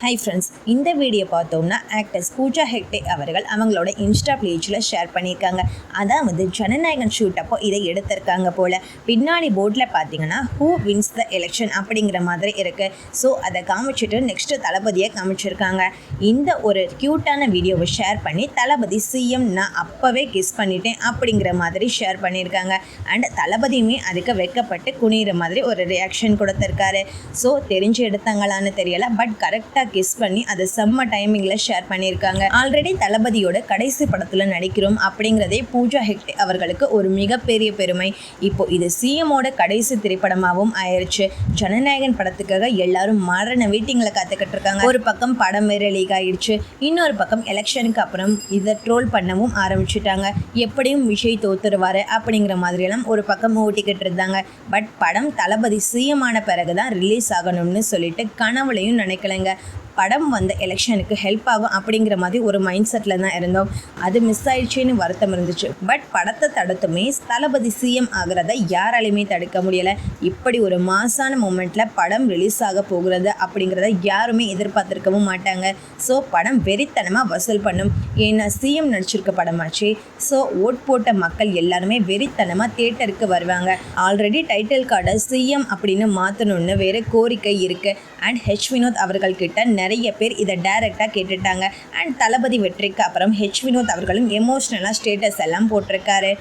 Hi friends, இந்த video பார்த்தோம்னா actors Pooja Hegde அவர்கள் அவங்களோட இன்ஸ்டா பேஜில் ஷேர் பண்ணியிருக்காங்க. அதாவது ஜனநாயகன் ஷூட் அப்போ இதை எடுத்திருக்காங்க போல். பின்னாடி போர்டில் பார்த்தீங்கன்னா ஹூ வின்ஸ் த எலெக்ஷன் அப்படிங்கிற மாதிரி இருக்குது. ஸோ அதை காமிச்சிட்டு நெக்ஸ்ட்டு தளபதியை காமிச்சிருக்காங்க. இந்த ஒரு க்யூட்டான வீடியோவை ஷேர் பண்ணி தளபதி சிஎம் நான் அப்போவே கிஸ் பண்ணிட்டேன் அப்படிங்கிற மாதிரி ஷேர் பண்ணியிருக்காங்க. அண்ட் தளபதியுமே அதுக்கு வெட்கப்பட்டு குனிகிற மாதிரி ஒரு ரியாக்ஷன் கொடுத்துருக்காரு. ஸோ தெரிஞ்சு எடுத்தாங்களான்னு தெரியலை, பட் கரெக்டாக கிஸ் பண்ணி அதை செம்ம டைமிங்கில் ஷேர் பண்ணியிருக்காங்க. ஆல்ரெடி தளபதியோட கடைசி படத்தில் நடிக்கிறோம் அப்படிங்கிறதே பூஜா ஹெக்டே அவர்களுக்கு ஒரு மிகப்பெரிய பெருமை. இப்போ இது சிஎம்மோட கடைசி திரைப்படமாகவும் ஆயிடுச்சு. ஜனநாயகன் படத்துக்காக எல்லாரும் மரண வெயிட்டிங்கில் காத்துக்கிட்டு இருக்காங்க. ஒரு பக்கம் படம் வேற லீக் ஆயிடுச்சு, இன்னொரு பக்கம் எலெக்ஷனுக்கு அப்புறம் இதை ட்ரோல் பண்ணவும் ஆரம்பிச்சுட்டாங்க. எப்படியும் விஜய் தோத்துருவாரு அப்படிங்கிற மாதிரியெல்லாம் ஒரு பக்கம் ஓட்டிக்கிட்டு இருந்தாங்க. பட் படம் தளபதி சிஎம் ஆன பிறகுதான் ரிலீஸ் ஆகணும்னு சொல்லிட்டு கனவுலையும் நினைக்கலைங்க. படம் வந்த எலெக்ஷனுக்கு ஹெல்ப் ஆகும் அப்படிங்கிற மாதிரி ஒரு மைண்ட் செட்டில் தான் இருந்தோம். அது மிஸ் ஆயிடுச்சுன்னு வருத்தம் இருந்துச்சு. பட் படத்தை தடுத்துமே தளபதி சிஎம் ஆகிறத யாராலையுமே தடுக்க முடியலை. இப்படி ஒரு மாசான மூமெண்ட்டில் படம் ரிலீஸ் ஆக போகிறது அப்படிங்கிறத யாருமே எதிர்பார்த்துருக்கவும் மாட்டாங்க. ஸோ படம் வெறித்தனமாக வசூல் பண்ணும். ஏன்னா சிஎம் நடிச்சிருக்க படமாச்சு. ஸோ ஓட் போட்ட மக்கள் எல்லாருமே வெறித்தனமாக தியேட்டருக்கு வருவாங்க. ஆல்ரெடி டைட்டில் கார்டை சிஎம் அப்படின்னு மாற்றணும்னு வேறு கோரிக்கை இருக்குது. அண்ட் ஹெச் வினோத் அவர்கள்கிட்ட நிறைய பேர் இதை டைரெக்டாக கேட்டுட்டாங்க. அண்ட் தளபதி வெற்றிக்கு அப்புறம் ஹெச் வினோத் அவர்களும் எமோஷ்னலாக ஸ்டேட்டஸ் எல்லாம் போட்டிருக்காரு.